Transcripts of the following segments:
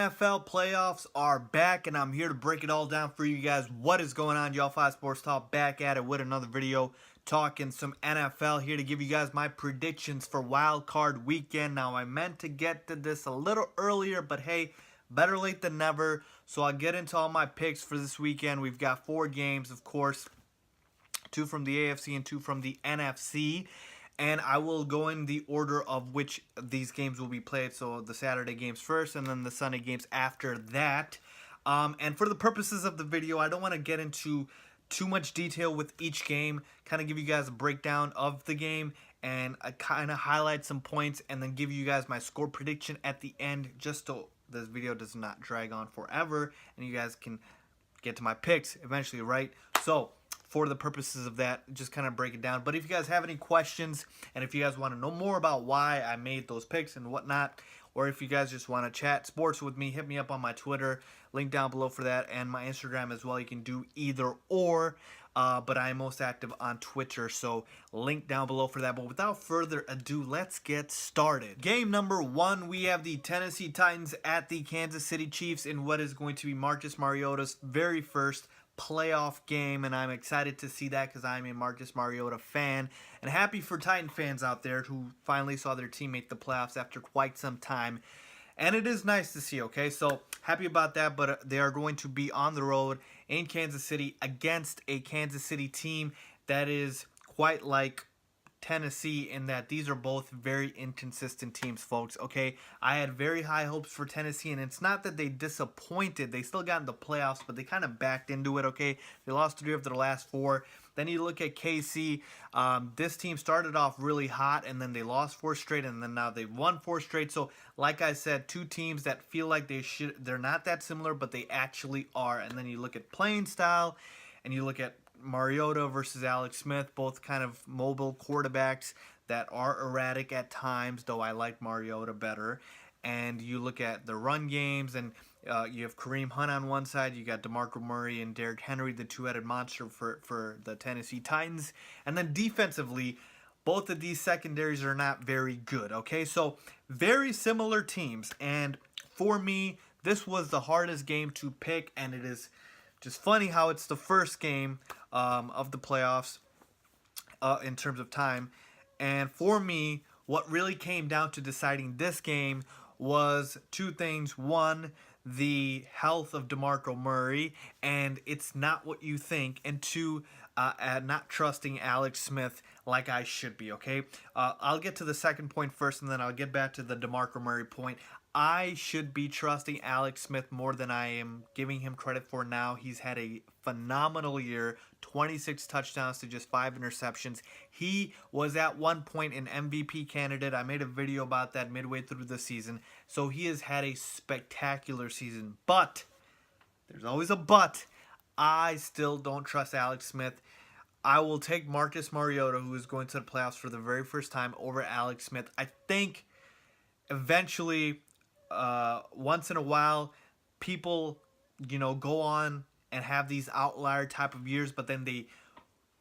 NFL playoffs are back, and I'm here to break it all down for you guys. What is going on, y'all? 5 Sports Talk back at it with another video talking some NFL, here to give you guys my predictions for Wildcard weekend. Now, I meant to get to this a little earlier, but hey, better late than never. So I'll get into all my picks for this weekend. We've got 4 games, of course, 2 from the AFC and 2 from the NFC. And I will go in the order of which these games will be played. So the Saturday games first and then the Sunday games after that. And for the purposes of the video, I don't want to get into too much detail with each game. Kind of give you guys a breakdown of the game and I kind of highlight some points and then give you guys my score prediction at the end, just so this video does not drag on forever and you guys can get to my picks eventually, right? So for the purposes of that, just kind of break it down. But if you guys have any questions and if you guys want to know more about why I made those picks and whatnot, or if you guys just want to chat sports with me, hit me up on my Twitter, link down below for that, and my Instagram as well. You can do either or, but I am most active on Twitter, so link down below for that. But without further ado, let's get started. Game number 1, we have the Tennessee Titans at the Kansas City Chiefs in what is going to be Marcus Mariota's very first playoff game, and I'm excited to see that because I'm a Marcus Mariota fan, and happy for Titan fans out there who finally saw their team make the playoffs after quite some time. And it is nice to see, okay? So happy about that, but they are going to be on the road in Kansas City against a Kansas City team that is quite like Tennessee in that these are both very inconsistent teams, folks, okay? I had very high hopes for Tennessee, and it's not that they disappointed. They still got in the playoffs, but they kind of backed into it, okay? They lost 3 of their last 4. Then you look at KC. This team started off really hot, and then they lost 4 straight, and then now they've won 4 straight. So, like I said, 2 teams that feel like they're not that similar, but they actually are. And then you look at playing style, and you look at Mariota versus Alex Smith, both kind of mobile quarterbacks that are erratic at times, though I like Mariota better. And you look at the run games, and you have Kareem Hunt on one side, you got DeMarco Murray and Derrick Henry, the two-headed monster for the Tennessee Titans. And then defensively, both of these secondaries are not very good, okay? So very similar teams, and for me, this was the hardest game to pick, and it is just funny how it's the first game of the playoffs in terms of time. And for me, what really came down to deciding this game was 2 things. 1, the health of DeMarco Murray, and it's not what you think. And 2, not trusting Alex Smith like I should be, okay? I'll get to the second point first, and then I'll get back to the DeMarco Murray point. I should be trusting Alex Smith more than I am giving him credit for now. He's had a phenomenal year, 26 touchdowns to just 5 interceptions. He was at one point an MVP candidate. I made a video about that midway through the season. So he has had a spectacular season. But, there's always a but, I still don't trust Alex Smith. I will take Marcus Mariota, who is going to the playoffs for the very first time, over Alex Smith. I think eventually, once in a while, people, go on and have these outlier type of years, but then they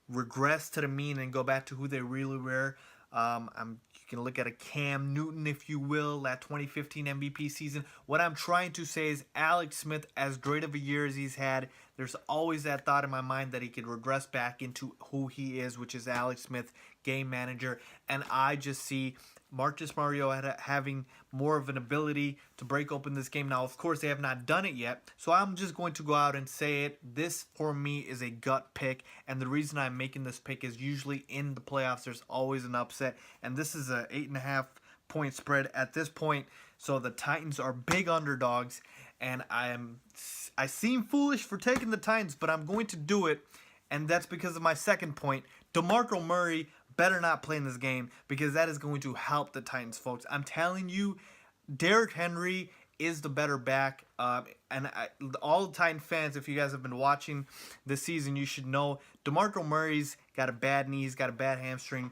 regress to the mean and go back to who they really were. You can look at a Cam Newton, if you will, that 2015 MVP season. What I'm trying to say is Alex Smith, as great of a year as he's had, there's always that thought in my mind that he could regress back into who he is, which is Alex Smith, game manager. And I just see Marcus Mariota having more of an ability to break open this game. Now, of course, they have not done it yet, so I'm just going to go out and say it. This, for me, is a gut pick, and the reason I'm making this pick is usually in the playoffs, there's always an upset, and this is a 8.5 point spread at this point, so the Titans are big underdogs, and I seem foolish for taking the Titans, but I'm going to do it, and that's because of my second point. DeMarco Murray better not play in this game because that is going to help the Titans, folks. I'm telling you, Derrick Henry is the better back. All the Titan fans, if you guys have been watching this season, you should know DeMarco Murray's got a bad knee. He's got a bad hamstring.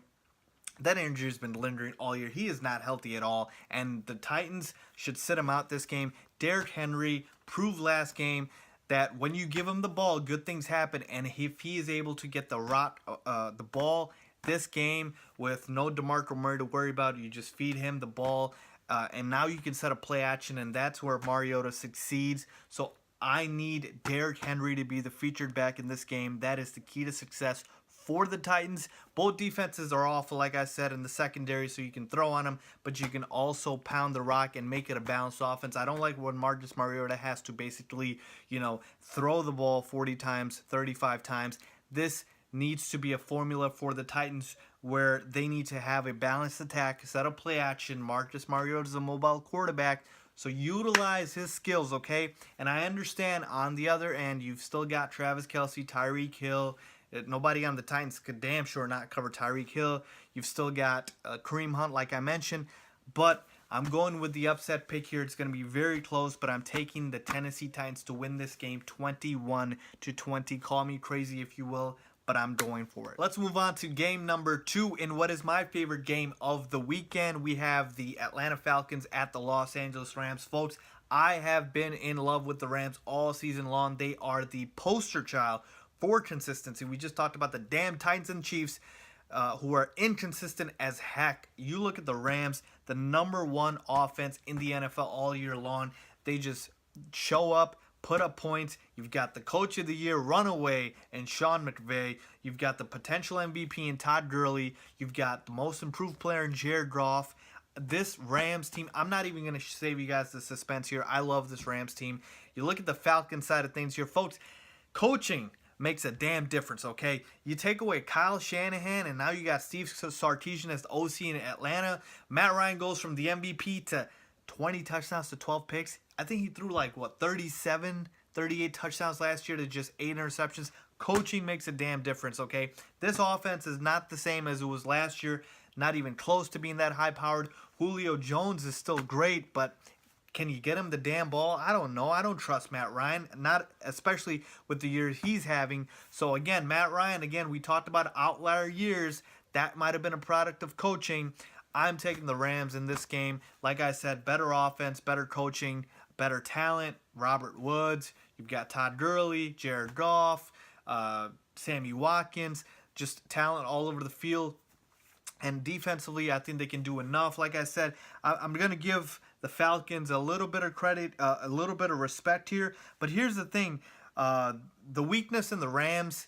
That injury has been lingering all year. He is not healthy at all, and the Titans should sit him out this game. Derrick Henry proved last game that when you give him the ball, good things happen, and if he is able to get the ball this game with no DeMarco Murray to worry about, you just feed him the ball and now you can set a play action, and that's where Mariota succeeds. So I need Derrick Henry to be the featured back in this game. That is the key to success for the Titans. Both defenses are awful, like I said, in the secondary, so you can throw on them, but you can also pound the rock and make it a balanced offense. I don't like when Marcus Mariota has to basically, throw the ball 40 times, 35 times. This needs to be a formula for the Titans where they need to have a balanced attack, set up play action. Marcus Mariota is a mobile quarterback, so utilize his skills, okay? And I understand on the other end, you've still got Travis Kelce, Tyreek Hill. Nobody on the Titans could damn sure not cover Tyreek Hill. You've still got Kareem Hunt, like I mentioned. But I'm going with the upset pick here. It's going to be very close, but I'm taking the Tennessee Titans to win this game 21-20. Call me crazy if you will, but I'm going for it. Let's move on to game number 2 in what is my favorite game of the weekend. We have the Atlanta Falcons at the Los Angeles Rams. Folks, I have been in love with the Rams all season long. They are the poster child for consistency. We just talked about the damn Titans and Chiefs who are inconsistent as heck. You look at the Rams, the #1 offense in the NFL all year long. They just show up, put up points. You've got the coach of the year runaway and Sean McVay. You've got the potential MVP in Todd Gurley. You've got the most improved player in Jared Goff. This Rams team, I'm not even going to save you guys the suspense here. I love this Rams team. You look at the Falcons side of things here, folks. Coaching makes a damn difference, okay? You take away Kyle Shanahan, and now you got Steve Sarkisian as the OC in Atlanta. Matt Ryan goes from the MVP to 20 touchdowns to 12 picks. I think he threw 37, 38 touchdowns last year to just 8 interceptions. Coaching makes a damn difference, okay? This offense is not the same as it was last year, not even close to being that high-powered. Julio Jones is still great, but can you get him the damn ball? I don't know. I don't trust Matt Ryan, not especially with the years he's having. So, again, Matt Ryan, we talked about outlier years. That might have been a product of coaching. I'm taking the Rams in this game. Like I said, better offense, better coaching, better talent. Robert Woods. You've got Todd Gurley, Jared Goff, Sammy Watkins. Just talent all over the field. And defensively, I think they can do enough. Like I said, I'm going to give the Falcons a little bit of credit, a little bit of respect here. But here's the thing. The weakness in the Rams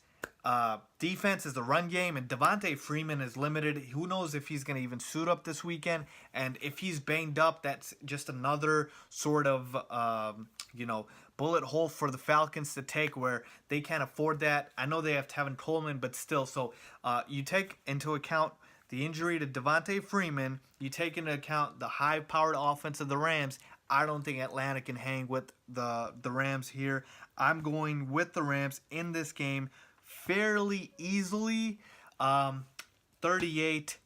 defense is the run game, and Devontae Freeman is limited. Who knows if he's going to even suit up this weekend. And if he's banged up, that's just another sort of, bullet hole for the Falcons to take where they can't afford that. I know they have Tevin Coleman, but still. So you take into account the injury to Devontae Freeman, you take into account the high-powered offense of the Rams. I don't think Atlanta can hang with the Rams here. I'm going with the Rams in this game fairly easily, 38-27.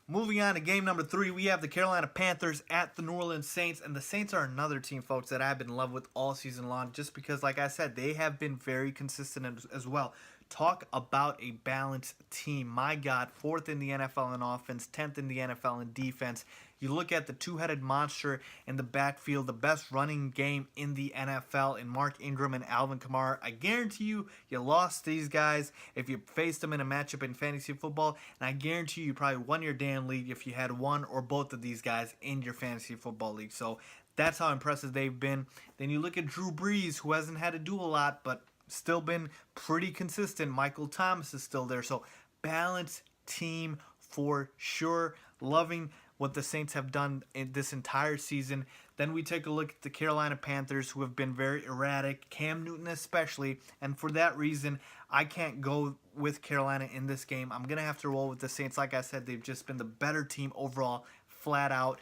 Moving on to game number 3, we have the Carolina Panthers at the New Orleans Saints. And the Saints are another team, folks, that I've been in love with all season long just because, like I said, they have been very consistent as well. Talk about a balanced team. My God, 4th in the NFL in offense, 10th in the NFL in defense. You look at the two-headed monster in the backfield, the best running game in the NFL in Mark Ingram and Alvin Kamara. I guarantee you lost these guys if you faced them in a matchup in fantasy football, and I guarantee you probably won your damn league if you had one or both of these guys in your fantasy football league. So that's how impressive they've been. Then you look at Drew Brees, who hasn't had to do a lot, but still been pretty consistent. Michael Thomas is still there. So balanced team for sure. Loving what the Saints have done in this entire season. Then we take a look at the Carolina Panthers, who have been very erratic, Cam Newton especially, and for that reason, I can't go with Carolina in this game. I'm going to have to roll with the Saints. Like I said, they've just been the better team overall, flat out.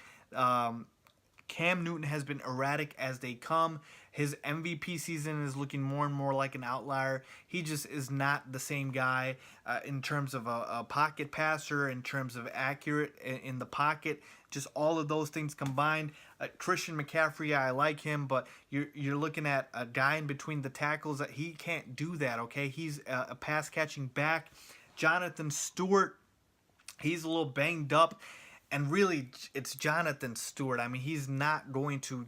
Cam Newton has been erratic as they come. His MVP season is looking more and more like an outlier. He just is not the same guy in terms of a pocket passer, in terms of accurate in the pocket. Just all of those things combined. Christian McCaffrey, I like him, but you're looking at a guy in between the tackles that he can't do that, okay? He's a pass-catching back. Jonathan Stewart, he's a little banged up. And really, it's Jonathan Stewart. I mean, he's not going to,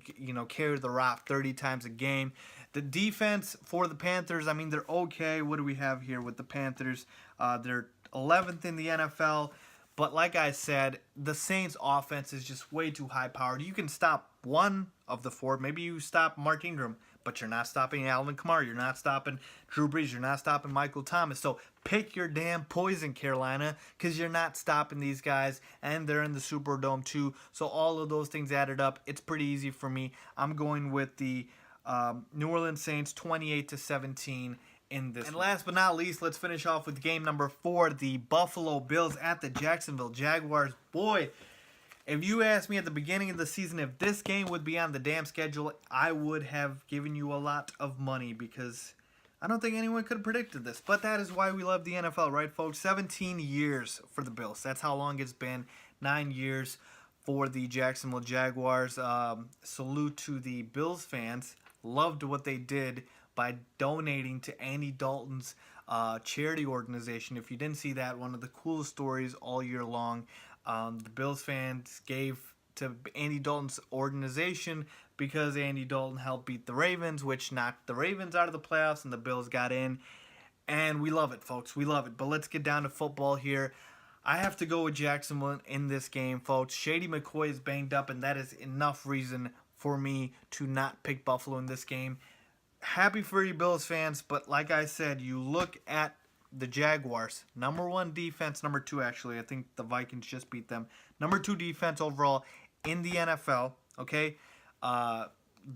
carry the rock 30 times a game. The defense for the Panthers, I mean, they're okay. What do we have here with the Panthers? They're 11th in the NFL. But like I said, the Saints offense is just way too high powered. You can stop one of the four. Maybe you stop Mark Ingram, but you're not stopping Alvin Kamara. You're not stopping Drew Brees. You're not stopping Michael Thomas. So pick your damn poison, Carolina, because you're not stopping these guys, and they're in the Superdome too. So all of those things added up, it's pretty easy for me. I'm going with the New Orleans Saints 28-17 in this. And last but not least, let's finish off with game number 4, the Buffalo Bills at the Jacksonville Jaguars. Boy, if you asked me at the beginning of the season if this game would be on the damn schedule, I would have given you a lot of money, because I don't think anyone could have predicted this. But that is why we love the NFL, right, folks? 17 years for the Bills. That's how long it's been. 9 years for the Jacksonville Jaguars. Salute to the Bills fans. Loved what they did by donating to Andy Dalton's charity organization. If you didn't see that, one of the coolest stories all year long. The Bills fans gave to Andy Dalton's organization because Andy Dalton helped beat the Ravens, which knocked the Ravens out of the playoffs, and the Bills got in. And we love it, folks. We love it. But let's get down to football here. I have to go with Jacksonville in this game, folks. Shady McCoy is banged up, and that is enough reason for me to not pick Buffalo in this game. Happy for you Bills fans, but like I said, you look at the Jaguars, number 1 defense, number 2 actually, I think the Vikings just beat them, number 2 defense overall in the NFL, okay?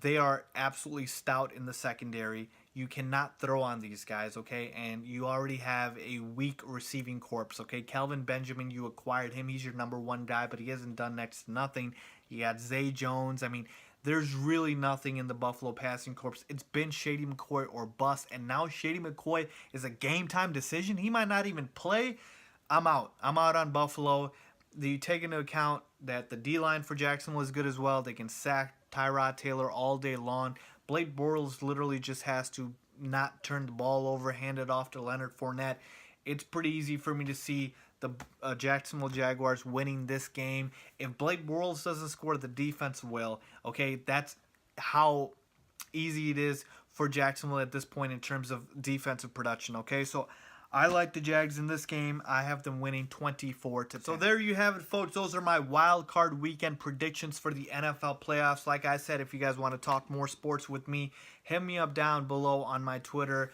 They are absolutely stout in the secondary. You cannot throw on these guys, okay? And you already have a weak receiving corps, okay? Kelvin Benjamin, you acquired him. He's your number 1 guy, but he hasn't done next to nothing. You got Zay Jones. I mean, there's really nothing in the Buffalo passing corps. It's been Shady McCoy or bust, and now Shady McCoy is a game-time decision. He might not even play. I'm out. I'm out on Buffalo. You take into account that the D-line for Jacksonville is good as well. They can sack Tyrod Taylor all day long. Blake Bortles literally just has to not turn the ball over, hand it off to Leonard Fournette. It's pretty easy for me to see the Jacksonville Jaguars winning this game. If Blake Bortles doesn't score, the defense will. Okay, that's how easy it is for Jacksonville at this point in terms of defensive production. Okay, so I like the Jags in this game. I have them winning 24-10. So there you have it, folks. Those are my wild card weekend predictions for the NFL playoffs. Like I said, if you guys want to talk more sports with me, hit me up down below on my Twitter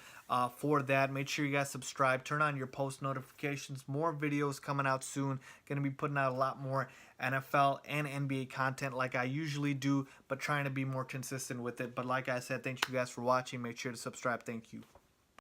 for that. Make sure you guys subscribe. Turn on your post notifications. More videos coming out soon. Going to be putting out a lot more NFL and NBA content like I usually do, but trying to be more consistent with it. But like I said, thank you guys for watching. Make sure to subscribe. Thank you.